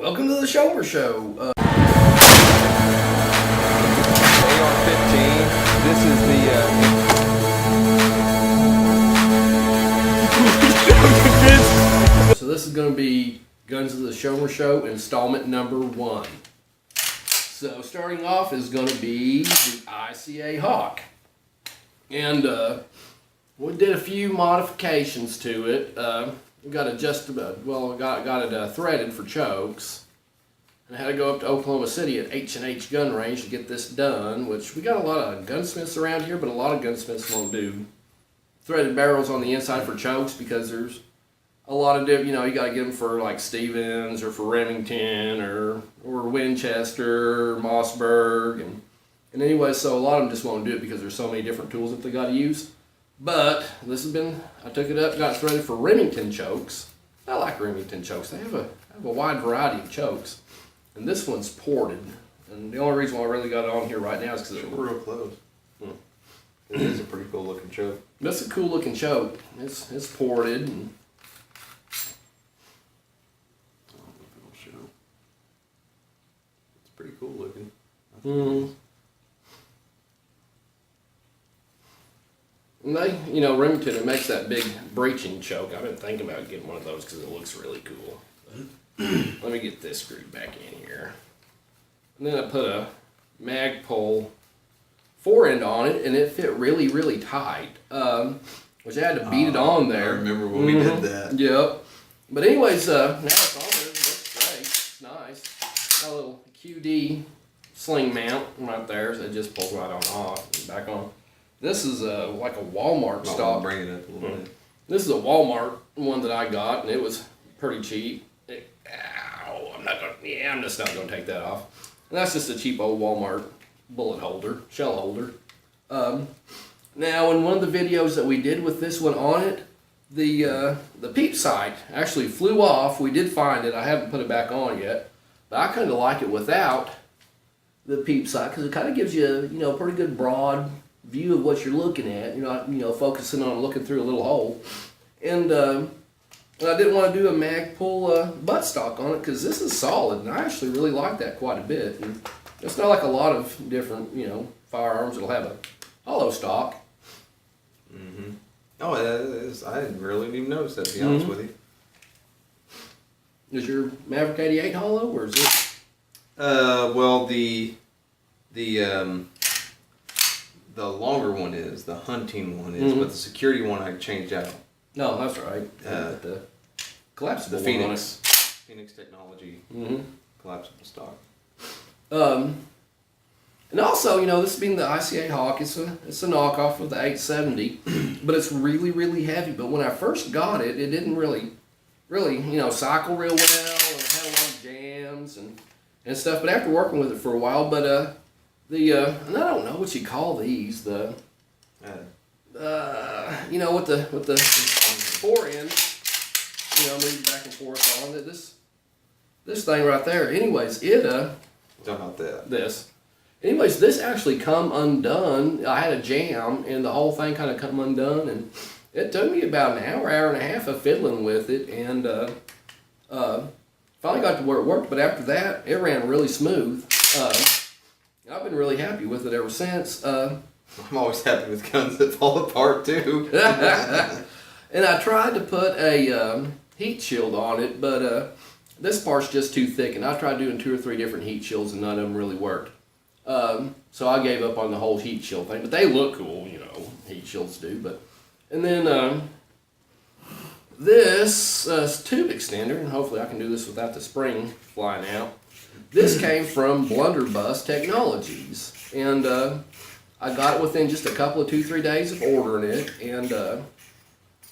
Welcome to the Shomer Show. AR-15. This is So this is going to be Guns of the Shomer Show installment number 1. So starting off is going to be the ICA Hawk. And we did a few modifications to it. We got it got it threaded for chokes. And I had to go up to Oklahoma City at H&H gun range to get this done, which we got a lot of gunsmiths around here, but a lot of gunsmiths won't do threaded barrels on the inside for chokes because there's a lot of different, you got to get them for like Stevens or for Remington or Winchester or Mossberg. And anyway, so a lot of them just won't do it because there's so many different tools that they got to use. But this has been, I took it up, got it threaded for Remington chokes. I like Remington chokes. They have a wide variety of chokes. And this one's ported. And the only reason why I really got it on here right now is because we're real close. It is a pretty cool looking choke. That's a cool looking choke. It's ported. And it's pretty cool looking. And they, Remington, it makes that big breeching choke. I've been thinking about getting one of those because it looks really cool. Let me get this screwed back in here. And then I put a Magpul forend on it, and it fit really, really tight. Which I had to beat it on there. I remember when we did that. Yep. But anyways, now it's on there. It looks great. It's nice. Got a little QD sling mount right there, so it just pulls right on off and back on. This is like a Walmart stock. Bring it up a little bit. This is a Walmart one that I got, and it was pretty cheap. I'm just not gonna take that off. And that's just a cheap old Walmart bullet holder, shell holder. Now, in one of the videos that we did with this one on it, the peep sight actually flew off. We did find it. I haven't put it back on yet, but I kind of like it without the peep sight because it kind of gives you a pretty good broad view of what you're looking at. You're not focusing on looking through a little hole. And I didn't want to do a Magpul buttstock on it because this is solid, and I actually really like that quite a bit. And it's not like a lot of different firearms that'll have a hollow stock. Oh, I didn't really even notice that, to be honest with you. Is your Maverick 88 hollow, or is it? Well, the longer one is, the hunting one is, but the security one I changed out. No, that's right. The collapsible the Phoenix technology collapsible stock. And also, this being the ICA Hawk, it's a knockoff of the 870, but it's really, really heavy. But when I first got it, it didn't really, cycle real well, and it had a lot of jams and stuff. But after working with it for a while, and I don't know what you call these, with the forend, moving back and forth on it. This thing right there. Anyways, Talking about that. Anyways, this actually come undone. I had a jam, and the whole thing kind of come undone, and it took me about an hour and a half of fiddling with it, and finally got to where it worked. But after that, it ran really smooth. I've been really happy with it ever since. I'm always happy with guns that fall apart too. And I tried to put a heat shield on it, but this part's just too thick, and I tried doing 2 or 3 different heat shields, and none of them really worked. So I gave up on the whole heat shield thing, but they look cool, heat shields do. And then this tube extender, and hopefully I can do this without the spring flying out. This came from Blunderbuss Technologies, and I got it within just a couple of 2-3 days of ordering it, and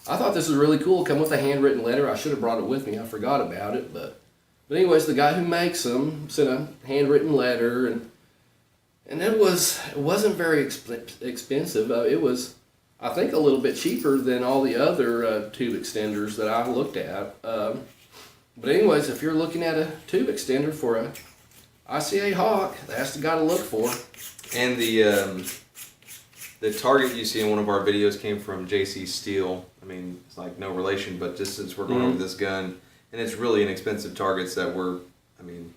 I thought this was really cool. It come with a handwritten letter. I should have brought it with me. I forgot about it, but anyways, the guy who makes them sent a handwritten letter, and it wasn't very expensive. It was, I think, a little bit cheaper than all the other tube extenders that I looked at. But anyways, if you're looking at a tube extender for a ICA Hawk, that's the guy to look for. And the target you see in one of our videos came from JC Steel. I mean, it's like no relation, but just since we're going over this gun, and it's really inexpensive targets that were, I mean,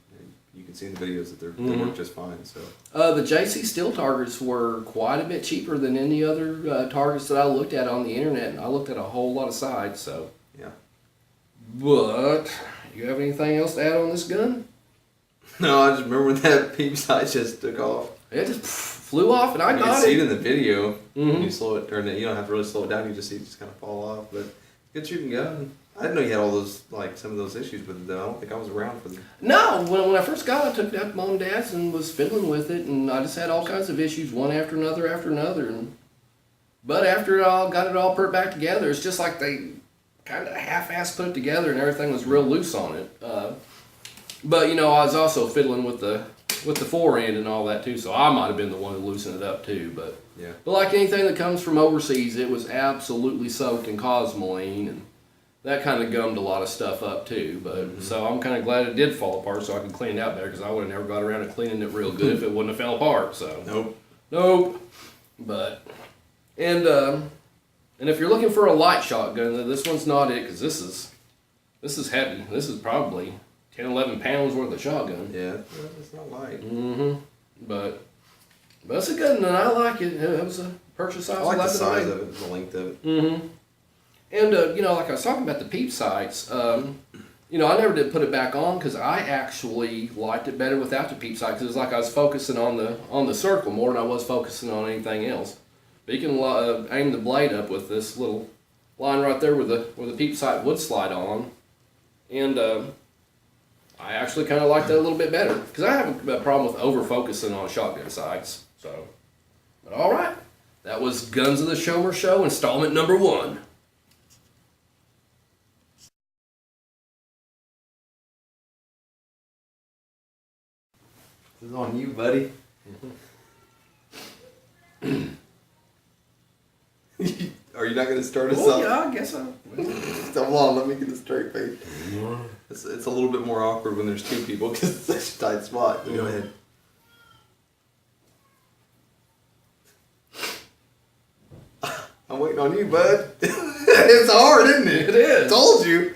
you can see in the videos that they work just fine. So the JC steel targets were quite a bit cheaper than any other targets that I looked at on the internet, and I looked at a whole lot of sites. So yeah. But you have anything else to add on this gun? No, I just remember when that peep sight just took off. It just flew off, and I You got can it. see it in the video. When you slow it, or you don't have to really slow it down. You just see it just kind of fall off. But good shooting gun. I didn't know you had all those, like, some of those issues with it, though. I don't think I was around for them. No, when I first got it, I took it out to Mom and Dad's and was fiddling with it, and I just had all kinds of issues, one after another after another. But after got it all put back together, it's just like they kind of half-assed put it together, and everything was real loose on it. But, I was also fiddling with the fore end and all that, too, so I might have been the one to loosen it up, too. But like anything that comes from overseas, it was absolutely soaked in cosmoline, and that kind of gummed a lot of stuff up too, but so I'm kind of glad it did fall apart so I can clean it out better, because I would have never got around to cleaning it real good if it wouldn't have fell apart. So nope. But and if you're looking for a light shotgun, this one's not it, because this is heavy. This is probably 10, 11 pounds worth of shotgun. Yeah, it's not light. But it's a good one, and I like it. It was a purchase I was like the size of it, the length of it. And, like I was talking about the peep sights, I never did put it back on, because I actually liked it better without the peep sight, because it was like I was focusing on the circle more than I was focusing on anything else. But you can aim the blade up with this little line right there where the peep sight would slide on. And I actually kind of like that a little bit better, because I have a problem with over-focusing on shotgun sights. So, but all right, that was Guns of the Shomer Show, installment number 1. This is on you, buddy. Are you not going to start us off? Yeah, I guess so. Hold on, let me get a straight face. It's a little bit more awkward when there's two people because it's such a tight spot. Go ahead. I'm waiting on you, bud. It's hard, isn't it? It is. I told you.